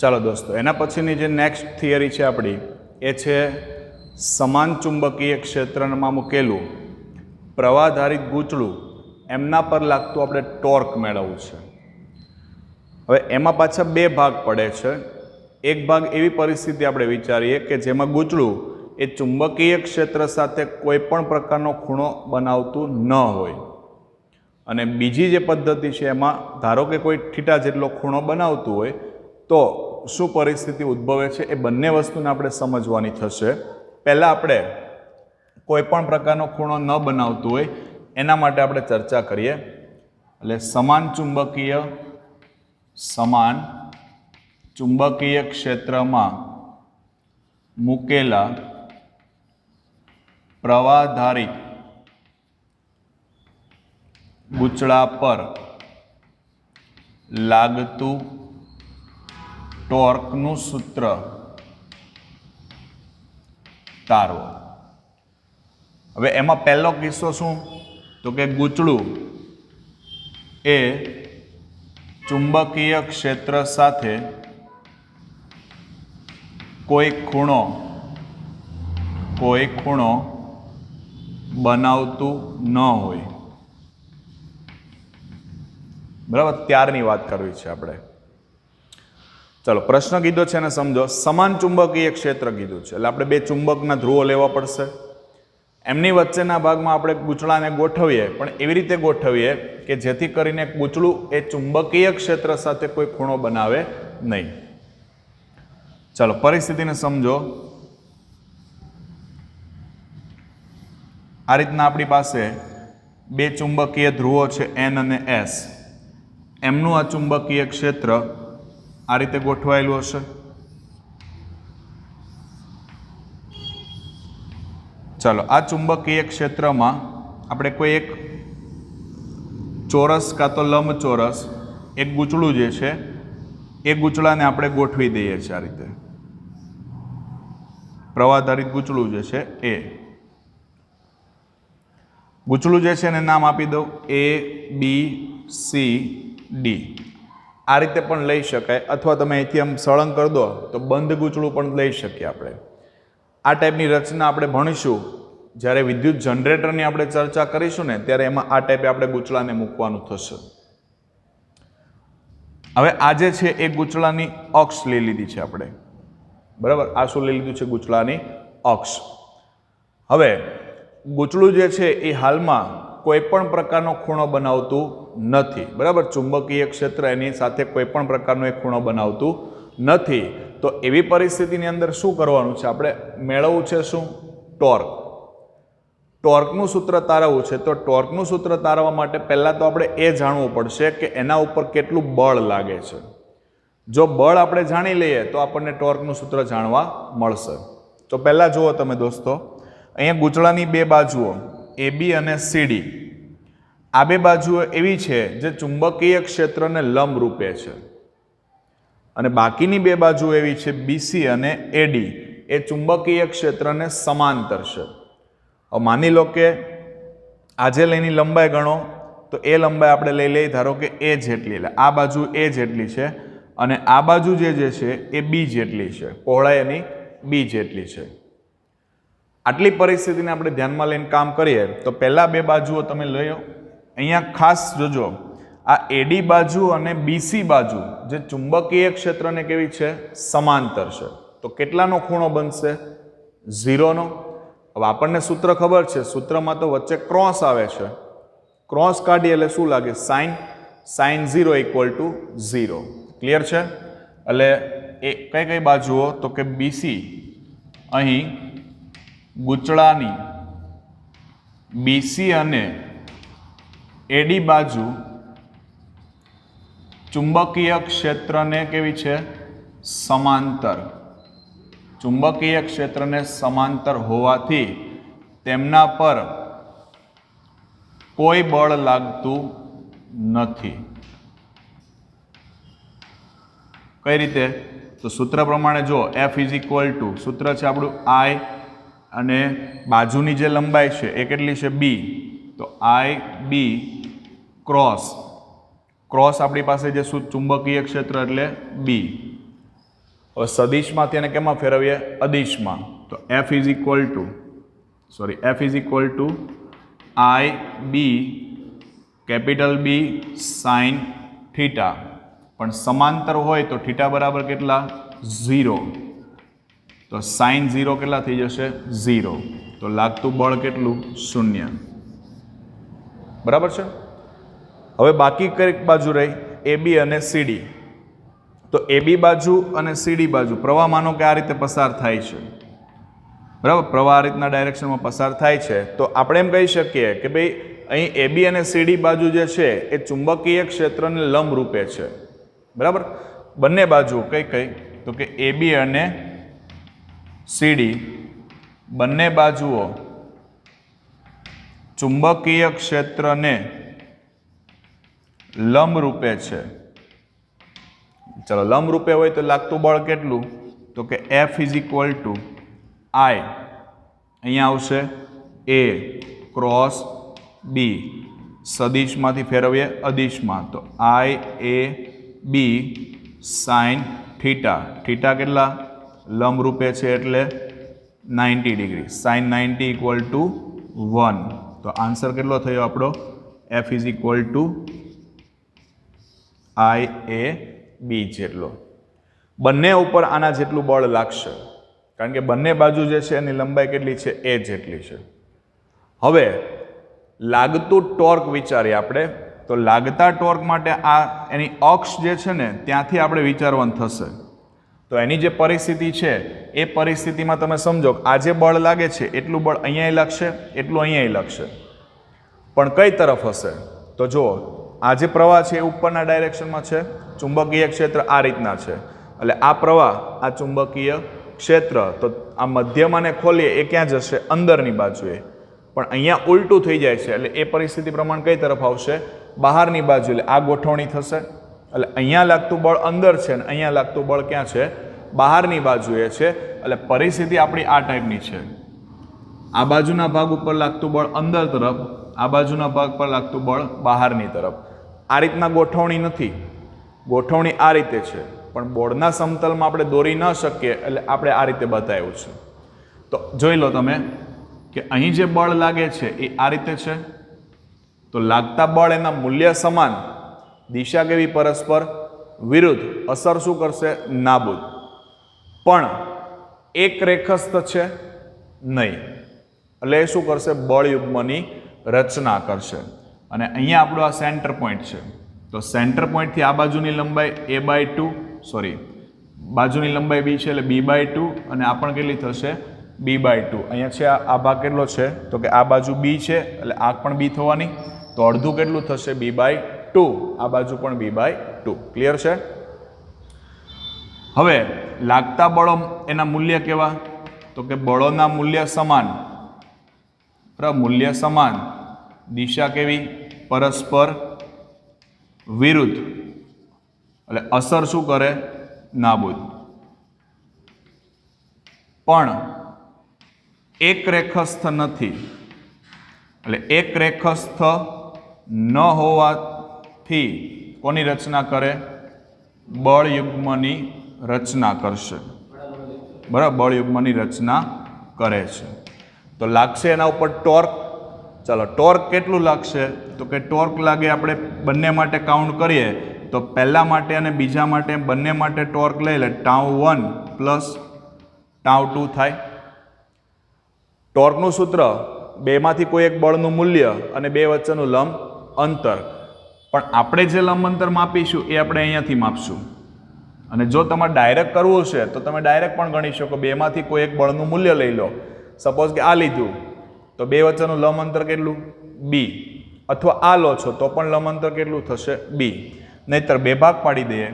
ચાલો દોસ્તો, એના પછીની જે નેક્સ્ટ થિયરી છે આપણી એ છે સમાન ચુંબકીય ક્ષેત્રમાં મૂકેલું પ્રવાહધારિત ગૂંચળું એમના પર લાગતું આપણે ટોર્ક મેળવવું છે. હવે એમાં પાછા બે ભાગ પડે છે. એક ભાગ એવી પરિસ્થિતિ આપણે વિચારીએ કે જેમાં ગૂંચળું એ ચુંબકીય ક્ષેત્ર સાથે કોઈ પણ પ્રકારનો ખૂણો બનાવતું ન હોય, અને બીજી જે પદ્ધતિ છે એમાં ધારો કે કોઈ થીટા જેટલો ખૂણો બનાવતું હોય તો શું પરિસ્થિતિ ઉદ્ભવે છે એ બંને વસ્તુને આપણે સમજવાની થશે. પહેલાં આપણે કોઈ પણ પ્રકારનો ખૂણો ન બનાવતું હોય એના માટે આપણે ચર્ચા કરીએ. એટલે સમાન ચુંબકીય ક્ષેત્રમાં મૂકેલા પ્રવાહધારિત ગૂંચળા પર લાગતું ટોર્કનું સૂત્ર તારવો. હવે એમાં પહેલો કિસ્સો શું? તો કે ગૂંચળું એ ચુંબકીય ક્ષેત્ર સાથે કોઈ ખૂણો બનાવતું ન હોય. બરાબર, ત્યારની વાત કરવી છે આપણે. ચલો, પ્રશ્ન કીધો છે ને સમજો. સમાન ચુંબકીય ક્ષેત્ર કીધું છે એટલે આપણે બે ચુંબકના ધ્રુવો લેવા પડશે. એમની વચ્ચેના ભાગમાં આપણે ગૂંચળાને ગોઠવીએ, પણ એવી રીતે ગોઠવીએ કે જેથી કરીને ગૂંચળું એ ચુંબકીય ક્ષેત્ર સાથે કોઈ ખૂણો બનાવે નહીં. ચાલો પરિસ્થિતિને સમજો. આ રીતના આપણી પાસે બે ચુંબકીય ધ્રુવો છે N અને S. એમનું આ ચુંબકીય ક્ષેત્ર આ રીતે ગોઠવાયેલું હશે. ચાલો, આ ચુંબકીય ક્ષેત્રમાં આપણે કોઈ એક ચોરસ કાં તો લંબચોરસ એક ગૂંચળું જે છે એ ગૂંચળાને આપણે ગોઠવી દઈએ છીએ આ રીતે. પ્રવાહધારિત ગૂંચળું જે છે એ ગૂંચળું જે છે એને નામ આપી દઉં ABCD. આ રીતે પણ લઈ શકાય, અથવા તમે અહીંથી આમ સળંગ કરી દો તો બંધ ગૂંચળું પણ લઈ શકીએ આપણે. આ ટાઈપની રચના આપણે ભણીશું જ્યારે વિદ્યુત જનરેટરની આપણે ચર્ચા કરીશું ને ત્યારે એમાં આ ટાઈપે આપણે ગૂંચળાને મૂકવાનું થશે. હવે આજે છે એ ગૂંચળાની અક્ષ લઈ લીધી છે આપણે. બરાબર, આ શું લઈ લીધું છે? ગૂંચળાની અક્ષ. હવે ગૂંચળું જે છે એ હાલમાં કોઈ પણ પ્રકારનો ખૂણો બનાવતું નથી. બરાબર, ચુંબકીય ક્ષેત્ર એની સાથે કોઈ પણ પ્રકારનો એક ખૂણો બનાવતું નથી. તો એવી પરિસ્થિતિની અંદર શું કરવાનું છે? આપણે મેળવવું છે શું? ટોર્ક. ટોર્કનું સૂત્ર તારવવું છે. તો ટોર્કનું સૂત્ર તારવવા માટે પહેલાં તો આપણે એ જાણવું પડશે કે એના ઉપર કેટલું બળ લાગે છે. જો બળ આપણે જાણી લઈએ તો આપણને ટોર્કનું સૂત્ર જાણવા મળશે. તો પહેલાં જુઓ તમે દોસ્તો, અહીંયા ગૂંચળાની બે બાજુઓ AB અને CD, આ બે બાજુઓ એવી છે જે ચુંબકીય ક્ષેત્રને લંબ રૂપે છે, અને બાકીની બે બાજુ એવી છે BC અને AD, એ ચુંબકીય ક્ષેત્રને સમાંતર છે. હવે માની લો કે આજે લઈની લંબાઈ ગણો તો એ લંબાઈ આપણે લઈ લઈએ ધારો કે A જેટલી, એટલે આ બાજુ A જેટલી છે અને આ બાજુ જે છે એ B જેટલી છે, પહોળાઈ એની B જેટલી છે. આટલી પરિસ્થિતિને આપણે ધ્યાનમાં લઈને કામ કરીએ તો પહેલા બે બાજુઓ તમે લઈ લો. અહીંયા ખાસ જોજો, આ AD બાજુ અને BC બાજુ જે ચુંબકીય ક્ષેત્રને કેવી છે? સમાંતર છે. તો કેટલાનો ખૂણો બનશે? 0નો. હવે આપણને સૂત્ર ખબર છે, સૂત્રમાં તો વચ્ચે ક્રોસ આવે છે. ક્રોસ કાઢીએ એટલે શું લાગે? sin 0 = 0. ક્લિયર છે? એટલે એ કઈ કઈ બાજુઓ? તો કે BC અહીં ગૂંચળાની BC અને AD બાજુ ચુંબકીય ક્ષેત્રને કેવી છે? સમાંતર. ચુંબકીય ક્ષેત્રને સમાંતર હોવાથી તેમના પર કોઈ બળ લાગતું નથી. કઈ રીતે? તો સૂત્ર પ્રમાણે જો F = સૂત્ર છે આપણું I અને બાજુની જે લંબાઈ છે એ કેટલી છે? B. તો IB ક્રોસ આપણી પાસે જે ચુંબકીય ક્ષેત્ર એટલે B. હવે સદિશમાંથી એને કેમાં ફેરવીએ? અદિશમાં. તો F is equal to I B capital B sine theta, પણ સમાંતર હોય તો થીટા બરાબર કેટલા? 0. તો સાઇન 0 કેટલા થઈ જશે? 0. તો લાગતું બળ કેટલું? 0. બરાબર છે. હવે બાકી કઈ બાજુ રહી? એ બી અને સીડી. તો એ બી બાજુ અને સીડી બાજુ પ્રવાહ માનો કે આ રીતે પસાર થાય છે, બરાબર? પ્રવાહ આ રીતના ડાયરેક્શનમાં પસાર થાય છે. તો આપણે એમ કહી શકીએ કે ભાઈ અહીં એ બી અને સીડી બાજુ જે છે એ ચુંબકીય ક્ષેત્રને લંબ રૂપે છે, બરાબર? બંને બાજુ કઈ કઈ? તો કે એ બી અને સીડી બંને બાજુઓ ચુંબકીય ક્ષેત્રને લંબ રૂપે છે. ચલો, લંબ રૂપે હોય તો લાગતું બળ કેટલું? તો કે એફ ઇઝ ઇક્વલ ટુ આઈ, અહીંયા આવશે એ ક્રોસ બી, સદિશમાંથી ફેરવીએ અદિશમાં, તો આઈ એ બી સાઇન થીટા. થીટા કેટલા? લંબ રૂપે છે એટલે 90 ડિગ્રી. Sign 90 equal to 1. તો આન્સર કેટલો થયો આપણો? એફ ઇઝ ઇક્વલ ટુ આઈ એ બી જેટલો. બંને ઉપર આના જેટલું બળ લાગશે, કારણ કે બંને બાજુ જે છે એની લંબાઈ કેટલી છે? એ જેટલી છે. હવે લાગતું ટોર્ક વિચારીએ આપણે. તો લાગતા ટોર્ક માટે આ એની અક્ષ જે છે ને ત્યાંથી આપણે વિચારવાનું થશે. તો એની જે પરિસ્થિતિ છે એ પરિસ્થિતિમાં તમે સમજો કે આ જે બળ લાગે છે એટલું બળ અહીંયા લાગશે, એટલું અહીંયા લાગશે, પણ કઈ તરફ હશે? તો જુઓ, આ જે પ્રવાહ છે એ ઉપરના ડાયરેક્શનમાં છે, ચુંબકીય ક્ષેત્ર આ રીતના છે, એટલે આ પ્રવાહ આ ચુંબકીય ક્ષેત્ર, તો આ મધ્યમાંને ખોલીએ એ ક્યાં જશે? અંદરની બાજુએ. પણ અહીંયા ઉલટું થઈ જાય છે, એટલે એ પરિસ્થિતિ પ્રમાણે કઈ તરફ આવશે? બહારની બાજુ. એટલે આ ગોઠવણી થશે, એટલે અહીંયા લાગતું બળ અંદર છે અને અહીંયા લાગતું બળ ક્યાં છે? બહારની બાજુએ છે. એટલે પરિસ્થિતિ આપણી આ ટાઈપની છે. આ બાજુના ભાગ ઉપર લાગતું બળ અંદર તરફ, આ બાજુના ભાગ પર લાગતું બળ બહારની તરફ. આ રીતના ગોઠવણી નથી, ગોઠવણી આ રીતે છે, પણ બોર્ડના સમતલમાં આપણે દોરી ન શકીએ એટલે આપણે આ રીતે બતાવ્યું છે. તો જોઈ લો તમે કે અહીં જે બળ લાગે છે એ આ રીતે છે. તો લાગતા બળ એના મૂલ્ય સમાન, દિશા કેવી? પરસ્પર વિરુદ્ધ. અસર શું કરશે? નાબૂદ. પણ એક રેખસ્થ છે નહીં, એટલે એ શું કરશે? બળયુગ્મની રચના કરશે. અને અહીંયા આપણો આ સેન્ટર પોઈન્ટ છે. તો સેન્ટર પોઈન્ટથી આ બાજુની લંબાઈ a/2, બાજુની લંબાઈ બી છે એટલે b/2, અને આ પણ કેટલી થશે? b/2. અહીંયા છે આ ભાગ કેટલો છે? તો કે આ બાજુ b છે એટલે આ પણ b થવાની, તો અડધું કેટલું થશે? b/2. આ બાજુ પણ b/2. ક્લિયર છે? હવે લાગતા બળો એના મૂલ્ય કેવા? તો કે બળોના મૂલ્ય સમાન, બરાબર? મૂલ્ય સમાન, દિશા કેવી? પરસ્પર વિરુદ્ધ. એટલે અસર શું કરે? નાબૂદ. પણ એક રેખસ્થ નથી, એટલે એક રેખસ્થ ન હોવાથી કોની રચના કરે? બળયુગ્મની રચના કરશે, બરાબર? બળયુગ્મની રચના કરે છે. તો લાગશે એના ઉપર ટોર્ક. ચાલો, ટોર્ક કેટલું લાગશે? તો કે ટોર્ક લાગે, આપણે બંને માટે કાઉન્ટ કરીએ તો પહેલા માટે અને બીજા માટે બંને માટે ટોર્ક લઈ લે, τ1 પ્લસ τ2 થાય. ટોર્કનું સૂત્ર બેમાંથી કોઈ એક બળનું મૂલ્ય અને બે વચ્ચેનું લંબ અંતર. પણ આપણે જે લંબ અંતર માપીશું એ આપણે અહીંયાથી માપશું. અને જો તમારે ડાયરેક્ટ કરવું છે તો તમે ડાયરેક્ટ પણ ગણી શકો. બેમાંથી કોઈ એક બળનું મૂલ્ય લઈ લો. સપોઝ કે આ લીધું તો બે વચ્ચેનું લંબ અંતર કેટલું? બી. અથવા આ લો છો તો પણ લંબ અંતર કેટલું થશે? બી. નહીતર બે ભાગ પાડી દઈએ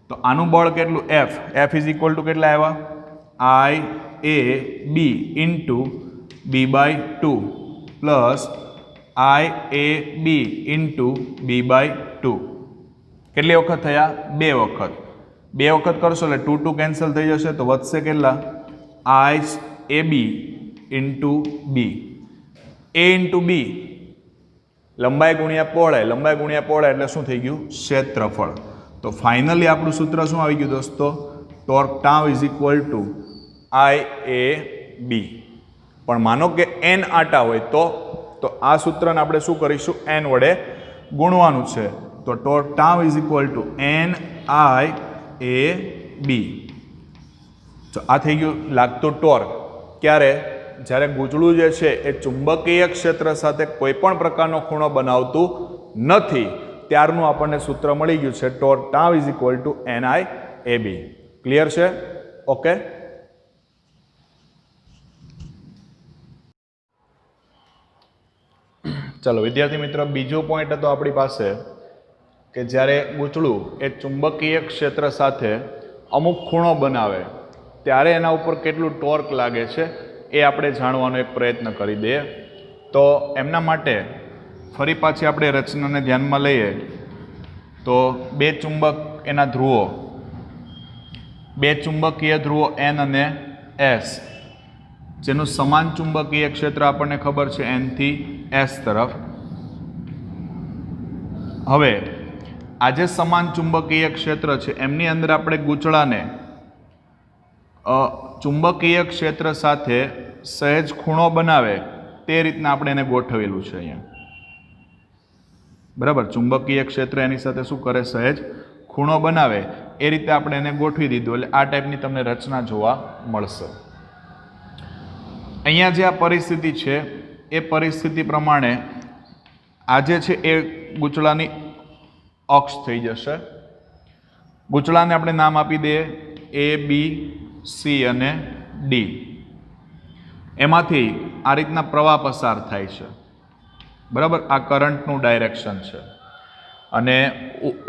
તો આનું બળ કેટલું? F. F is equal two કેટલા આવ્યા? આઈ એ બી ઇન્ટુ b/2 પ્લસ આઈ એ બી ઇન્ટુ b/2. કેટલી વખત થયા? બે વખત. બે વખત કરશો એટલે 2 2 કેન્સલ થઈ જશે, તો વધશે કેટલા? આઈ એ બી ઇન્ટુ બી. એ ઇન્ટુ બી, લંબાઈ ગુણ્યા પહોળાઈ, લંબાઈ ગુણ્યા પહોળાઈ એટલે શું થઈ ગયું? ક્ષેત્રફળ. તો ફાઇનલી આપણું સૂત્ર શું આવી ગયું દોસ્તો? Torque tau is equal two IAB. પણ માનો કે n આટા હોય તો આ સૂત્રને આપણે શું કરીશું? n વડે ગુણવાનું છે. તો torque tau is equal two NIAB. તો આ થઈ ગયું લાગતું ટોર્ક. ક્યારે? જ્યારે ગૂંચળું જે છે એ ચુંબકીય ક્ષેત્ર સાથે કોઈ પણ પ્રકારનો ખૂણો બનાવતું નથી ત્યારનું આપણને સૂત્ર મળી ગયું છે. Torque tau is equal two NIAB. Clear છે? ઓકે. ચલો વિદ્યાર્થી મિત્રો, બીજો પોઈન્ટ હતો આપણી પાસે કે જ્યારે ગૂંચળું એ ચુંબકીય ક્ષેત્ર સાથે અમુક ખૂણો બનાવે ત્યારે એના ઉપર કેટલું ટોર્ક લાગે છે એ આપણે જાણવાનો એક પ્રયત્ન કરી દઈએ. તો એમના માટે ફરી પાછી આપણે રચનાને ધ્યાનમાં લઈએ તો બે ચુંબકીય ધ્રુવો N અને S, જેનું સમાન ચુંબકીય ક્ષેત્ર આપણને ખબર છે N થી S તરફ. હવે આ જે સમાન ચુંબકીય ક્ષેત્ર છે એમની અંદર આપણે ગૂંચળાને ચુંબકીય ક્ષેત્ર સાથે સહેજ ખૂણો બનાવે તે રીતના આપણે એને ગોઠવેલું છે અહીંયા. બરાબર, ચુંબકીય ક્ષેત્ર એની સાથે શું કરે? સહેજ ખૂણો બનાવે એ રીતે આપણે એને ગોઠવી દીધું. એટલે આ ટાઈપની તમને રચના જોવા મળશે. અહીંયા જે આ પરિસ્થિતિ છે એ પરિસ્થિતિ પ્રમાણે આ જે છે એ ગૂંચળાની અક્ષ થઈ જશે. ગૂંચળાને આપણે નામ આપી દઈએ A, B, C અને D. એમાંથી આ રીતના પ્રવાહ પસાર થાય છે. બરાબર, આ કરંટનું ડાયરેક્શન છે. અને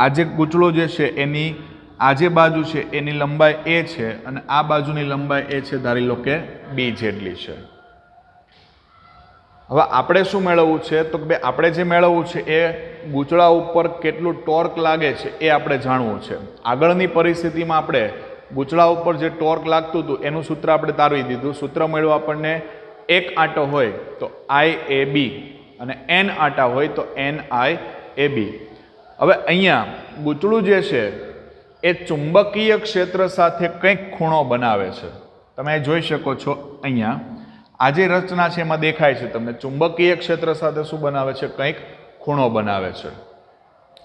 આ જે ગૂંચળો જે છે એની આ જે બાજુ છે એની લંબાઈ A છે અને આ બાજુની લંબાઈ A છે, ધારી લો કે B જેટલી છે. હવે આપણે શું મેળવવું છે? તો કે આપણે જે મેળવવું છે એ ગૂંચળા ઉપર કેટલું ટોર્ક લાગે છે એ આપણે જાણવું છે. આગળની પરિસ્થિતિમાં આપણે ગૂંચળા ઉપર જે ટોર્ક લાગતું હતું એનું સૂત્ર આપણે તારવી દીધું. સૂત્ર મળ્યું આપણને એક આંટો હોય તો IAB અને n આંટા હોય તો NIAB. હવે અહીંયા ગૂંચળું જે છે એ ચુંબકીય ક્ષેત્ર સાથે કંઈક ખૂણો બનાવે છે. તમે જોઈ શકો છો અહીંયા આ જે રચના છે એમાં દેખાય છે તમને ચુંબકીય ક્ષેત્ર સાથે શું બનાવે છે? કંઈક ખૂણો બનાવે છે.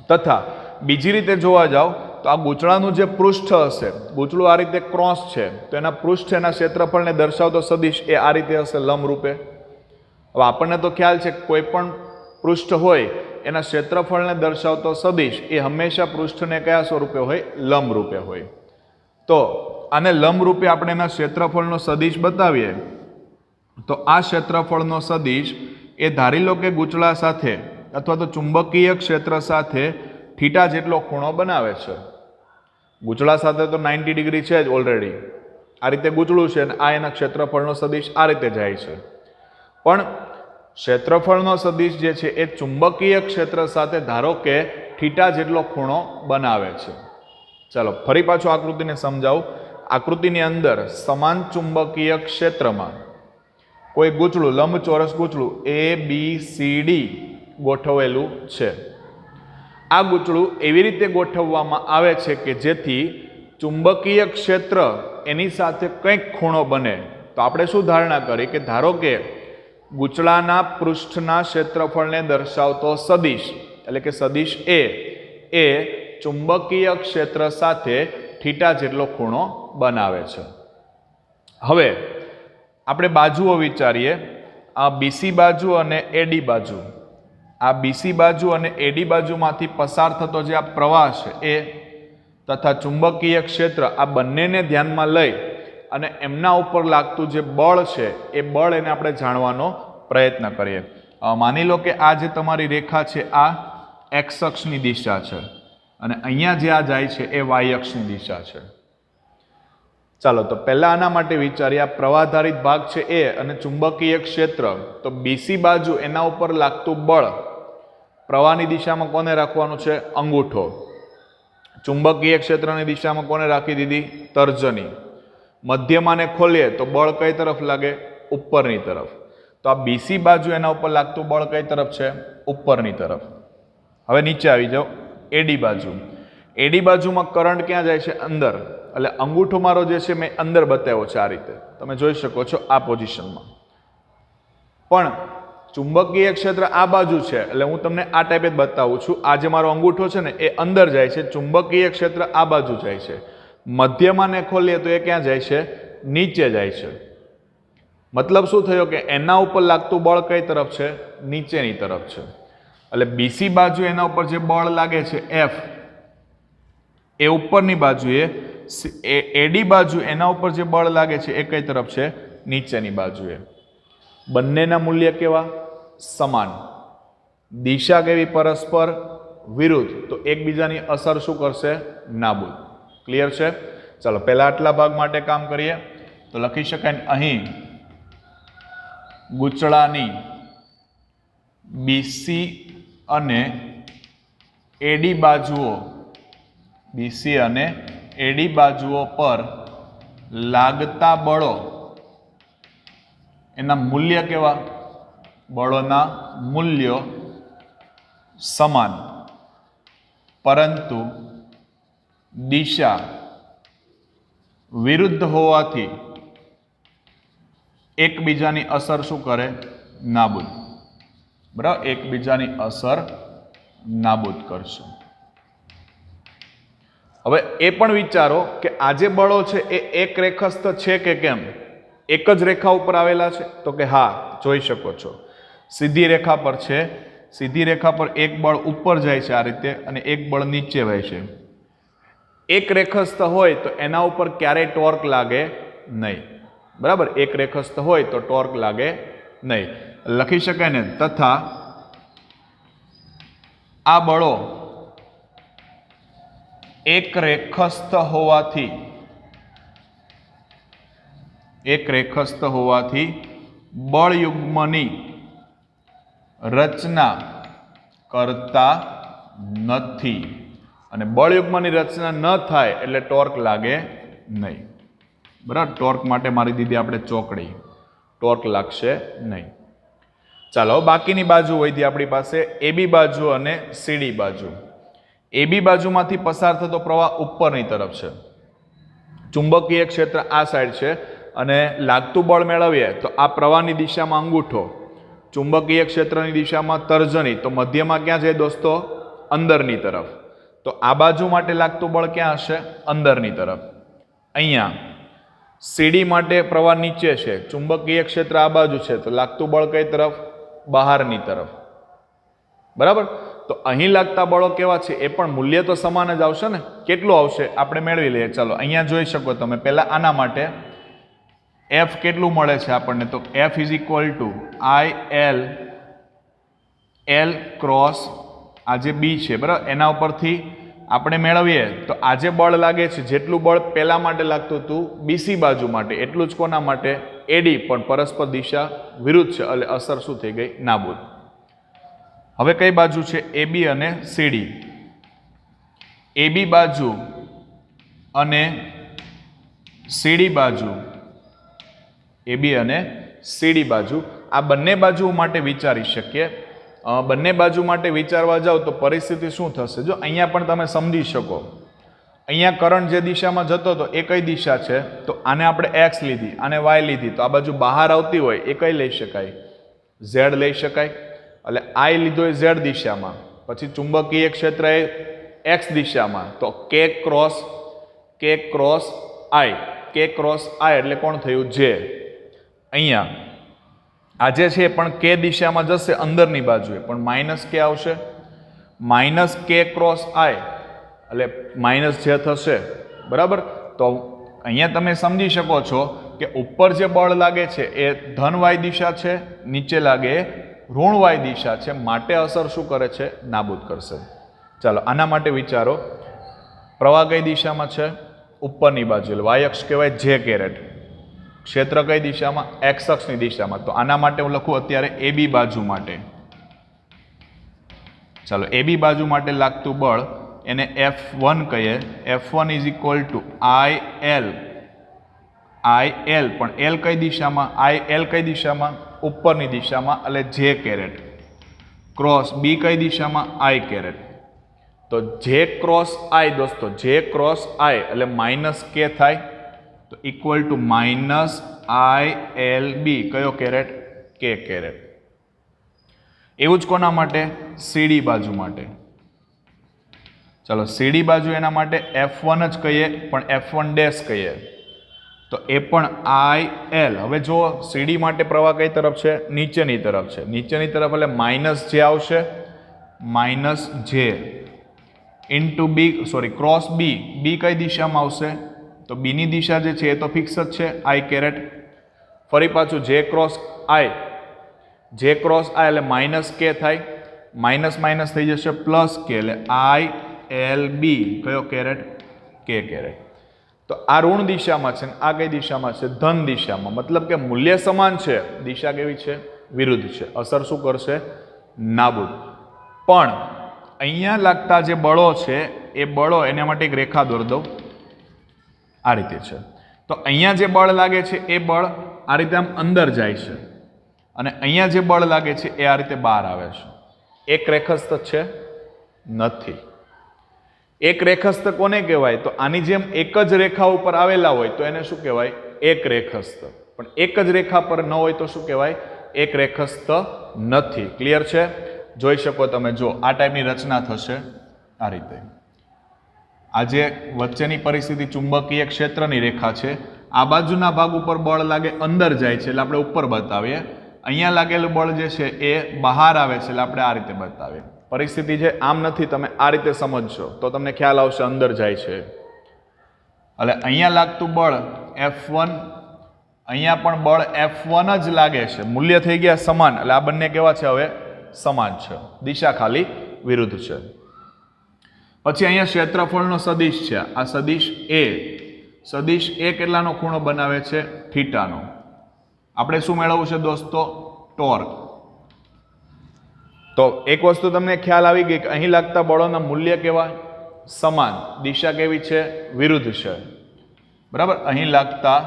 તથા બીજી રીતે જોવા જાવ તો આ ગૂંચળાનું જે પૃષ્ઠ હશે, ગૂંચળું આ રીતે ક્રોસ છે તો એના પૃષ્ઠ એના ક્ષેત્રફળને દર્શાવતો સદિશ એ આ રીતે હશે, લંબ રૂપે. હવે આપણને તો ખ્યાલ છે કે કોઈ પણ પૃષ્ઠ હોય એના ક્ષેત્રફળને દર્શાવતો સદિશ એ હંમેશા પૃષ્ઠને કયા સ્વરૂપે હોય? લંબ રૂપે હોય. તો આને લંબ રૂપે આપણે એના ક્ષેત્રફળનો સદિશ બતાવીએ તો આ ક્ષેત્રફળનો સદિશ એ ધારી લો કે ગૂંચળા સાથે અથવા તો ચુંબકીય ક્ષેત્ર સાથે થીટા જેટલો ખૂણો બનાવે છે. ગૂંચળા સાથે તો 90 ડિગ્રી છે જ ઓલરેડી. આ રીતે ગૂંચળું છે અને આ એના ક્ષેત્રફળનો સદિશ આ રીતે જાય છે. પણ ક્ષેત્રફળનો સદિશ જે છે એ ચુંબકીય ક્ષેત્ર સાથે ધારો કે થીટા જેટલો ખૂણો બનાવે છે. ચાલો ફરી પાછું આકૃતિને સમજાવું. આકૃતિની અંદર સમાન ચુંબકીય ક્ષેત્રમાં કોઈ ગૂંચળું, લંબચોરસ ગૂંચળું ABCD ગોઠવેલું છે. આ ગૂંચળું એવી રીતે ગોઠવવામાં આવે છે કે જેથી ચુંબકીય ક્ષેત્ર એની સાથે કંઈક ખૂણો બને. તો આપણે શું ધારણા કરી કે ધારો કે ગૂંચળાના પૃષ્ઠના ક્ષેત્રફળને દર્શાવતો સદિશ એટલે કે સદિશ એ ચુંબકીય ક્ષેત્ર સાથે થીટા જેટલો ખૂણો બનાવે છે. હવે આપણે બાજુઓ વિચારીએ. આ BC બાજુ અને AD બાજુ, આ BC બાજુ અને AD બાજુમાંથી પસાર થતો જે આ પ્રવાહ છે એ તથા ચુંબકીય ક્ષેત્ર આ બંનેને ધ્યાનમાં લઈ અને એમના ઉપર લાગતું જે બળ છે એ બળ એને આપણે જાણવાનો પ્રયત્ન કરીએ. માની લો કે આ જે તમારી રેખા છે આ x અક્ષની દિશા છે અને અહીંયા જે આ જાય છે એ y અક્ષની દિશા છે. ચાલો તો પહેલા આના માટે વિચારીએ. આ પ્રવાહધારિત ભાગ છે એ અને ચુંબકીય ક્ષેત્ર, તો BC બાજુ એના ઉપર લાગતું બળ પ્રવાહની દિશામાં કોને રાખવાનું છે? અંગૂઠો. ચુંબકીય ક્ષેત્રની દિશામાં કોને રાખી દીધી? તર્જની. મધ્યમાંને ખોલીએ તો બળ કઈ તરફ લાગે? ઉપરની તરફ. તો આ BC બાજુ એના ઉપર લાગતું બળ કઈ તરફ છે? ઉપરની તરફ. હવે નીચે આવી જાઓ AD બાજુ. એડી બાજુમાં કરંટ ક્યાં જાય છે? અંદર. એટલે અંગૂઠો મારો જે છે મેં અંદર બતાવ્યો છે આ રીતે, તમે જોઈ શકો છો આ પોઝિશનમાં. પણ ચુંબકીય ક્ષેત્ર આ બાજુ છે એટલે હું તમને આ ટાઈપે જ બતાવું છું. આ જે મારો અંગૂઠો છે ને એ અંદર જાય છે, ચુંબકીય ક્ષેત્ર આ બાજુ જાય છે. મધ્યમાં ને ખોલીએ તો એ ક્યાં જાય છે? નીચે જાય છે. મતલબ શું થયો કે એના ઉપર લાગતું બળ કઈ તરફ છે? નીચેની તરફ છે. એટલે બીસી બાજુ એના ઉપર જે બળ લાગે છે એફ એ ઉપરની બાજુએ, એડી બાજુ એના ઉપર જે બળ લાગે છે એ કઈ તરફ છે? નીચેની બાજુએ. બંનેના મૂલ્ય કેવા? સમાન. દિશા કેવી? પરસ્પર વિરુદ્ધ. તો એકબીજાની અસર શું કરશે? નાબૂદ. ક્લિયર છે? ચાલો પહેલા આટલા ભાગ માટે કામ કરીએ. તો લખી શકાય અહીં ગૂંચળાની બીસી અને એડી બાજુઓ, બીસી અને એડી બાજુઓ પર લાગતા બળો એના મૂલ્ય કેવા? બળોના મૂલ્યો સમાન, પરંતુ દિશા વિરુદ્ધ હોવાથી એકબીજાની અસર શું કરે? નાબૂદ. બરાબર, એકબીજાની અસર નાબૂદ કરશે. હવે એ પણ વિચારો કે આ જે બળો છે એ એક રેખસ્થ છે કે કેમ? એક જ રેખા ઉપર આવેલા છે? તો કે હા, જોઈ શકો છો સીધી રેખા પર છે. સીધી રેખા પર એક બળ ઉપર જાય છે આ રીતે અને એક બળ નીચે વહે છે. એક રેખસ્થ હોય તો એના ઉપર ક્યારેય ટોર્ક લાગે નહીં. બરાબર, એક રેખસ્થ હોય તો ટોર્ક લાગે નહીં. લખી શકાય ને, તથા આ બળો એક રેખસ્થ હોવાથી બળયુગ્મની રચના કરતા નથી. અને બળયુગ્મની રચના ન થાય એટલે ટોર્ક લાગે નહીં. બરાબર, ટોર્ક માટે મારી દીધી આપણે ચોકડી, ટોર્ક લાગશે નહીં. ચાલો બાકીની બાજુ વધી આપણી પાસે એબી બાજુ અને સીડી બાજુ. એબી બાજુમાંથી પસાર થતો પ્રવાહ ઉપરની તરફ છે. ચુંબકીય ક્ષેત્ર આ સાઈડ છે અને લાગતું બળ મેળવીએ તો આ પ્રવાહની દિશામાં અંગૂઠો, ચુંબકીય ક્ષેત્રની દિશામાં તર્જની. તો મધ્યમાં ક્યાં છે દોસ્તો? અંદરની તરફ. તો આ બાજુ માટે લાગતું બળ ક્યાં હશે? અંદરની તરફ. અહીંયા સીડી માટે પ્રવાહ નીચે છે, ચુંબકીય ક્ષેત્ર આ બાજુ છે, તો લાગતું બળ કઈ તરફ? બહારની તરફ. બરાબર, તો અહીં લાગતા બળો કેવા છે? એ પણ મૂલ્ય તો સમાન જ આવશે ને. કેટલું આવશે આપણે મેળવી લઈએ. ચાલો અહીંયા જોઈ શકો તમે. પહેલા આના માટે એફ કેટલું મળે છે આપણને? તો F is equal to I L cross આ જે બી છે, બરાબર, એના ઉપરથી આપણે મેળવીએ તો આ જે બળ લાગે છે, જેટલું બળ પહેલા માટે લાગતું હતું બીસી બાજુ માટે, એટલું જ કોના માટે? એડી. પણ પરસ્પર દિશા વિરુદ્ધ છે એટલે અસર શું થઈ ગઈ? નાબૂદ. હવે કઈ બાજુ છે? એબી અને સીડી. એબી બાજુ અને સીડી બાજુ, એબી અને સીડી બાજુ, આ બંને બાજુ માટે વિચારી શકીએ. બંને બાજુ માટે વિચારવા જાઓ તો પરિસ્થિતિ શું થશે? જો અહીંયા પણ તમે સમજી શકો, અહીંયા કરંટ જે દિશામાં જતો હતો એ કઈ દિશા છે? તો આને આપણે એક્સ લીધી, આને વાય લીધી, તો આ બાજુ બહાર આવતી હોય એ કઈ લઈ શકાય? ઝેડ લઈ શકાય. એટલે આઈ લીધો એ ઝેડ દિશામાં, પછી ચુંબકીય ક્ષેત્ર એ એક્સ દિશામાં, તો કે ક્રોસ આઈ, કે ક્રોસ આઈ એટલે કોણ થયું? જે. અહીંયા આજે છે પણ કે દિશામાં જશે અંદરની બાજુએ, પણ માઇનસ કે આવશે, માઇનસ કે ક્રોસ આઈ એટલે માઇનસ જે થશે. બરાબર, તો અહીંયા તમે સમજી શકો છો કે ઉપર જે બળ લાગે છે એ ધન વાય દિશા છે, નીચે લાગે ઋણ વાય દિશા છે, માટે અસર શું કરે છે? નાબૂદ કરશે. ચાલો આના માટે વિચારો. પ્રવાહ કઈ દિશામાં છે? ઉપરની બાજુ, એટલે વાય અક્ષ કહેવાય જે કેરેટ. ક્ષેત્ર કઈ દિશામાં? એક્સ અક્ષની દિશામાં. તો આના માટે હું લખું અત્યારે એબી બાજુ માટે. ચાલો એબી બાજુ માટે લાગતું બળ એને F1 કહીએ. F1 is equal to I L, પણ એલ કઈ દિશામાં? આઈ એલ કઈ દિશામાં? ઉપરની દિશામાં, એટલે જે કેરેટ, ક્રોસ બી કઈ દિશામાં? આઈ કેરેટ. તો જે ક્રોસ આઈ દોસ્તો, જે ક્રોસ આઈ એટલે માઇનસ કે થાય, તો equal to minus I L B, કયો કેરેટ? કે કેરેટ. એવું જ કોના માટે? સીડી બાજુ માટે. ચલો સીડી બાજુ એના માટે F1 જ કહીએ, પણ F1 ડેશ કહીએ, તો એ પણ આઈ એલ. હવે જો સીડી માટે પ્રવાહ કઈ તરફ છે? નીચેની તરફ છે. નીચેની તરફ એટલે માઇનસ જે આવશે, માઇનસ જે into B, sorry cross B. B કઈ દિશામાં આવશે? તો બીની દિશા જે છે એ તો ફિક્સ જ છે, આઈ કેરેટ. ફરી પાછું જે ક્રોસ આઈ, જે ક્રોસ આઈ એટલે માઇનસ કે થાય, માઇનસ માઇનસ થઈ જશે પ્લસ કે, એટલે આઈ એલ બી, કયો કેરેટ? કે કેરેટ. તો આ ઋણ દિશામાં છે, આ કઈ દિશામાં છે? ધન દિશામાં. મતલબ કે મૂલ્ય સમાન છે, દિશા કેવી છે? વિરુદ્ધ છે. અસર શું કરશે? નાબૂદ. પણ અહીંયા લાગતા જે બળો છે એ બળો, એના માટે એક રેખા દોરી દઉં, આ રીતે છે. તો અહીંયા જે બળ લાગે છે એ બળ આ રીતે આમ અંદર જાય છે, અને અહીંયા જે બળ લાગે છે એ આ રીતે બહાર આવે છે. એક રેખસ્થ છે? નથી. એક રેખસ્થ કોને કહેવાય? તો આની જેમ એક જ રેખા ઉપર આવેલા હોય તો એને શું કહેવાય? એક રેખસ્થ. પણ એક જ રેખા પર ન હોય તો શું કહેવાય? એક રેખસ્થ નથી. ક્લિયર છે? જોઈ શકો તમે, જો આ ટાઈપની રચના થશે આ રીતે. આ જે વચ્ચેની પરિસ્થિતિ ચુંબકીય ક્ષેત્રની રેખા છે, આ બાજુના ભાગ ઉપર બળ લાગે, અંદર જાય છે એટલે આપણે ઉપર બતાવીએ. અહીંયા લાગેલું બળ જે છે એ બહાર આવે છે એટલે આપણે આ રીતે બતાવીએ. પરિસ્થિતિ છે આમ નથી, તમે આ રીતે સમજશો તો તમને ખ્યાલ આવશે અંદર જાય છે. એટલે અહીંયા લાગતું બળ F1, અહીંયા પણ બળ F1 જ લાગે છે. મૂલ્ય થઈ ગયા સમાન, એટલે આ બંને કેવા છે? હવે સમાન છે, દિશા ખાલી વિરુદ્ધ છે. પછી અહીંયા ક્ષેત્રફળનો સદિશ છે, આ સદિશ એ. સદિશ એ કેટલાનો ખૂણો બનાવે છે? થીટાનો. આપણે શું મેળવવું છે દોસ્તો? ટોર્ક. તો એક વસ્તુ તમને ખ્યાલ આવી ગઈ કે અહીં લાગતા બળોના મૂલ્ય કેવા? સમાન. દિશા કેવી છે? વિરુદ્ધ છે. બરાબર. અહીં લાગતા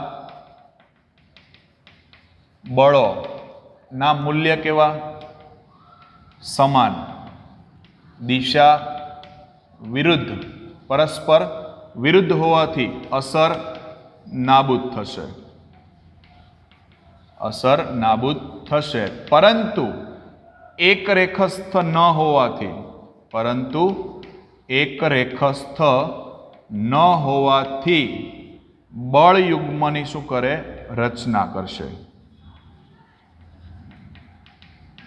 બળો ના મૂલ્ય કેવા? સમાન. દિશા વિરુદ્ધ. પરસ્પર વિરુદ્ધ હોવાથી અસર નાબૂદ થશે. અસર નાબૂદ થશે. પરંતુ એક રેખસ્થ ન હોવાથી, પરંતુ એક રેખસ્થ ન હોવાથી બળ યુગ્મની શું કરે? રચના કરશે.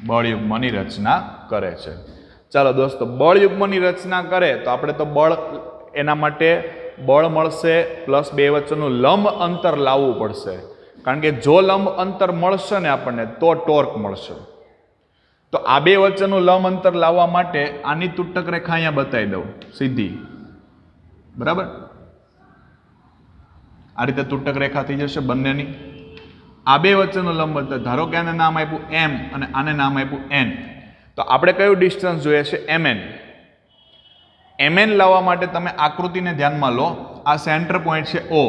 બળ યુગ્મની રચના કરે છે. ચાલો દોસ્તો, બળ યુગ્મની રચના કરે તો આપણે તો બળ, એના માટે બળ મળશે પ્લસ બે વચ્ચેનું લંબ અંતર લાવવું પડશે. કારણ કે જો લંબ અંતર મળશે ને આપણને તો ટોર્ક મળશે. તો આ બે વચ્ચેનું લંબ અંતર લાવવા માટે આની તૂટક રેખા અહીંયા બતાવી દઉં સીધી. બરાબર. આ રીતે તૂટક રેખા થઈ જશે બંનેની. આ બે વચ્ચેનું લંબ અંતર, ધારો કે આને નામ આપ્યું M અને આને નામ આપ્યું N. તો આપણે કયું ડિસ્ટન્સ જોઈએ છે? MN. MN લાવવા માટે તમે આકૃતિને ધ્યાનમાં લો. આ સેન્ટર પોઈન્ટ છે O.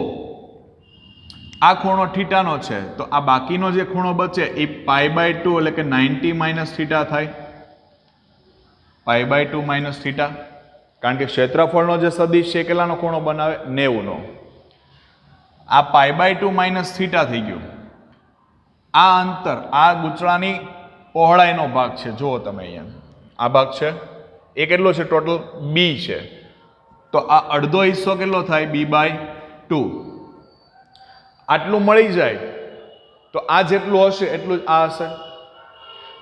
આ ખૂણો થીટાનો છે, તો આ બાકીનો જે ખૂણો બચે એ π/2 એટલે કે 90 માઇનસ થીટા થાય. π/2 માઇનસ થીટા. કારણ કે ક્ષેત્રફળનો જે સદિશ છે કેટલાનો ખૂણો બનાવે? 90 નો. આ π/2 માઇનસ થીટા થઈ ગયું. આ અંતર, આ ગૂંચળાની પહોળાઈનો ભાગ છે. જુઓ તમે અહીંયા આ ભાગ છે એ કેટલો છે? ટોટલ B છે. તો આ અડધો હિસ્સો કેટલો થાય? B/2. આટલું મળી જાય તો આ જેટલું હશે એટલું જ આ હશે.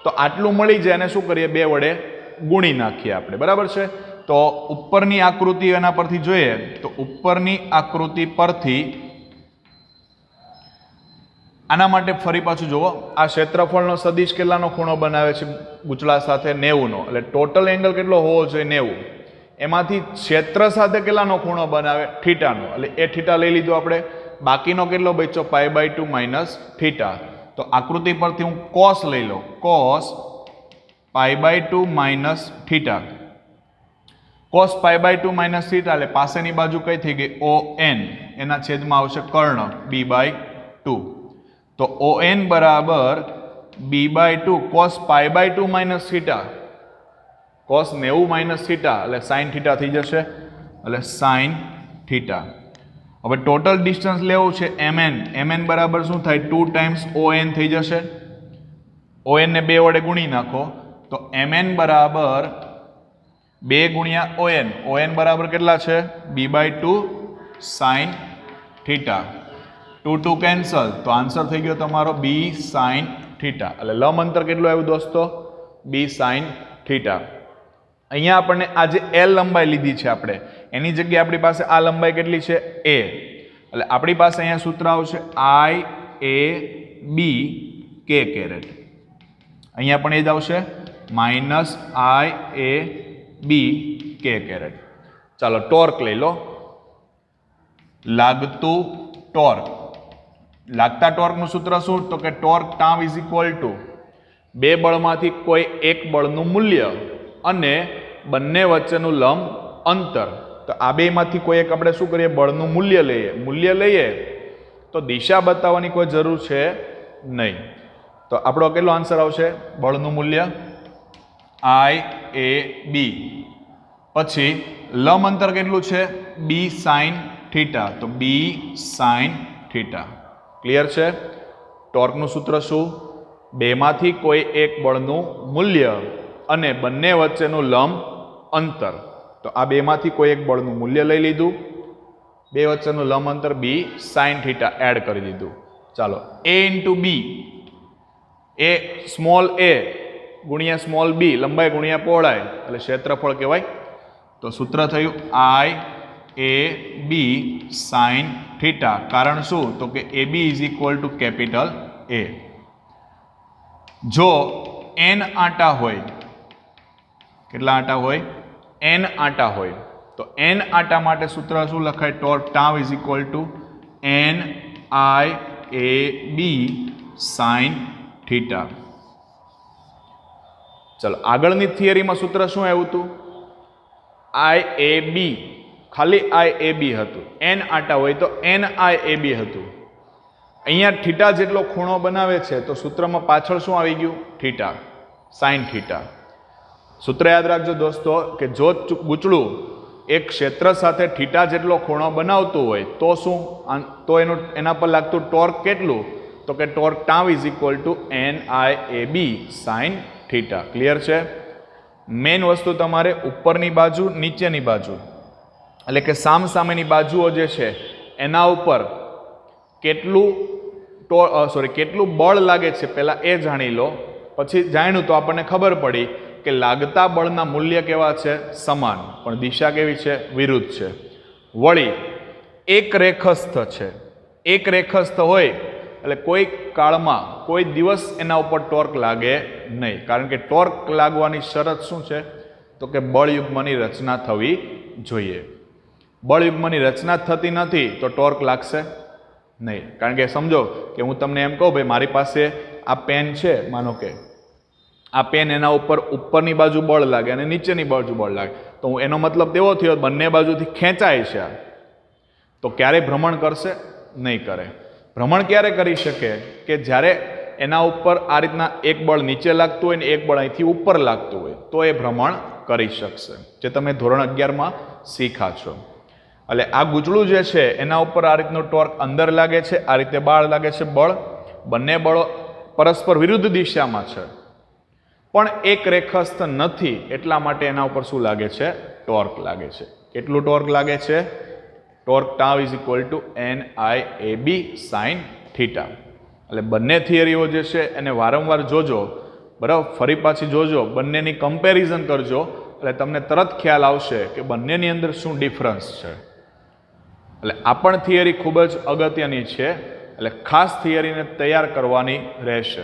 તો આટલું મળી જાય અને શું કરીએ? 2 વડે ગુણી નાખીએ આપણે. બરાબર છે. તો ઉપરની આકૃતિ એના પરથી જોઈએ તો ઉપરની આકૃતિ પરથી આના માટે ફરી પાછું જુઓ. આ ક્ષેત્રફળનો સદિશ કેટલાનો ખૂણો બનાવે છે? ગૂંચળા સાથે 90 નો. એટલે ટોટલ એંગલ કેટલો હોવો જોઈએ? 90. એમાંથી ક્ષેત્ર સાથે કેટલાનો ખૂણો બનાવે? થીટાનો. એટલે એ થીટા લઈ લીધો આપણે. બાકીનો કેટલો બચ્યો? π/2 માઇનસ થીટા. તો આકૃતિ પરથી હું કોસ લઈ લઉં. Cos π/2 minus theta. Cos π/2 minus theta એટલે પાસેની બાજુ કઈ થઈ ગઈ? ON. એના છેદમાં આવશે કર્ણ B/2. તો ON બરાબર B/2 cos π/2 minus theta. cos 90 minus theta એટલે સાઇન થીટા થઈ જશે, એટલે સાઇન થીટા. હવે ટોટલ ડિસ્ટન્સ લેવું છે mn બરાબર શું થાય 2 ટાઈમ્સ ON થઈ જશે. ON ને 2 વડે ગુણી નાખો તો mn બરાબર 2 ગુણ્યા ON બરાબર કેટલા છે b/2 સાઇન થીટા. 2 કેન્સલ તો આન્સર થઈ ગયો તમારો b સાઇન થીટા. એટલે લંબ અંતર કેટલું આવ્યું દોસ્તો b સાઇન થીટા. અહીંયા આપણને આ જે L લંબાઈ લીધી છે આપણે એની જગ્યાએ આપણી પાસે આ લંબાઈ કેટલી છે a. એટલે આપણી પાસે અહીંયા સૂત્ર આવશે IAB k કેરેટ. અહીંયા પણ એ જ આવશે -IAB k કેરેટ. ચાલો ટોર્ક લઈ લો. લાગતું ટોર્ક, લાગતા ટોર્કનું સૂત્ર શું તો કે torque tau is equal two બે બળમાંથી કોઈ એક બળનું મૂલ્ય અને બંને વચ્ચેનું લંબ અંતર. તો આ બેમાંથી કોઈ એક આપણે શું કરીએ બળનું મૂલ્ય લઈએ તો દિશા બતાવવાની કોઈ જરૂર છે નહીં. તો આપણો કેટલો આન્સર આવશે બળનું મૂલ્ય IAB. પછી લંબ અંતર કેટલું છે b સાઇન થીટા, તો b સાઇન થીટા. ક્લિયર છે. ટોર્કનું સૂત્ર શું બેમાંથી કોઈ એક બળનું મૂલ્ય અને બંને વચ્ચેનું લંબ અંતર. તો આ બેમાંથી કોઈ એક બળનું મૂલ્ય લઈ લીધું, બે વચ્ચેનું લંબ અંતર b સાઇન થીટા એડ કરી દીધું. ચાલો a ઇન્ટુ બી, એ સ્મોલ a ગુણ્યા સ્મોલ b, લંબાઈ ગુણ્યા પહોળાઈ એટલે ક્ષેત્રફળ કહેવાય. તો સૂત્ર થયું IAB સાઇન થીટા. કારણ શું તો કે AB is equal two capital A. જો n આંટા હોય, કેટલા આંટા હોય n આંટા હોય તો n આંટા માટે સૂત્ર શું લખાય torque tau is equal two NIAB sine theta. ચલો આગળની થિયરીમાં સૂત્ર શું આવ્યું હતું IAB, ખાલી IAB હતું. n આંટા હોય તો NIAB હતું. અહીંયા થીટા જેટલો ખૂણો બનાવે છે તો સૂત્રમાં પાછળ શું આવી ગયું થીટા, સાઇન થીટા. સૂત્ર યાદ રાખજો દોસ્તો કે જો ગૂંચળું એક ક્ષેત્ર સાથે થીટા જેટલો ખૂણો બનાવતું હોય તો શું તો એના પર લાગતું ટોર્ક કેટલું તો કે torque tau is equal two NIAB sine theta. Clear છે. મેઇન વસ્તુ તમારે ઉપરની બાજુ નીચેની બાજુ એટલે કે સામસામેની બાજુઓ જે છે એના ઉપર કેટલું બળ લાગે છે પહેલાં એ જાણી લો. પછી જાણ્યું તો આપણને ખબર પડી કે લાગતા બળના મૂલ્ય કેવા છે સમાન પણ દિશા કેવી છે વિરુદ્ધ છે. વળી એક રેખસ્થ છે, એક રેખસ્થ હોય એટલે કોઈ કાળમાં કોઈ દિવસ એના ઉપર ટોર્ક લાગે નહીં. કારણ કે ટોર્ક લાગવાની શરત શું છે તો કે બળયુગ્મની રચના થવી જોઈએ. બળયુગ્મની રચના થતી નથી તો ટોર્ક લાગશે નહીં. કારણ કે સમજો કે હું તમને એમ કહું ભાઈ મારી પાસે આ પેન છે, માનો કે આ પેન એના ઉપર ઉપરની બાજુ બળ લાગે અને નીચેની બાજુ બળ લાગે તો એનો મતલબ એવો થયો બંને બાજુથી ખેંચાય છે તો ક્યારેય ભ્રમણ કરશે નહીં કરે. ભ્રમણ ક્યારે કરી શકે કે જ્યારે એના ઉપર આ રીતના એક બળ નીચે લાગતું હોય ને એક બળ અહીંથી ઉપર લાગતું હોય તો એ ભ્રમણ કરી શકશે, જે તમે ધોરણ 11માં શીખા છો. એટલે આ ગૂંચળું જે છે એના ઉપર આ રીતનો ટોર્ક અંદર લાગે છે, આ રીતે બળ લાગે છે બળ, બંને બળો પરસ્પર વિરુદ્ધ દિશામાં છે પણ એક રેખસ્થ નથી એટલા માટે એના ઉપર શું લાગે છે ટોર્ક લાગે છે. કેટલું ટોર્ક લાગે છે torque tau is equal two NIAB sine theta. એટલે બંને થિયરીઓ જે છે એને વારંવાર જોજો, બરાબર, ફરી પાછી જોજો, બંનેની કમ્પેરિઝન કરજો એટલે તમને તરત ખ્યાલ આવશે કે બંનેની અંદર શું ડિફરન્સ છે. એટલે આ પણ થિયરી ખૂબ જ અગત્યની છે એટલે ખાસ થિયરીને તૈયાર કરવાની રહેશે.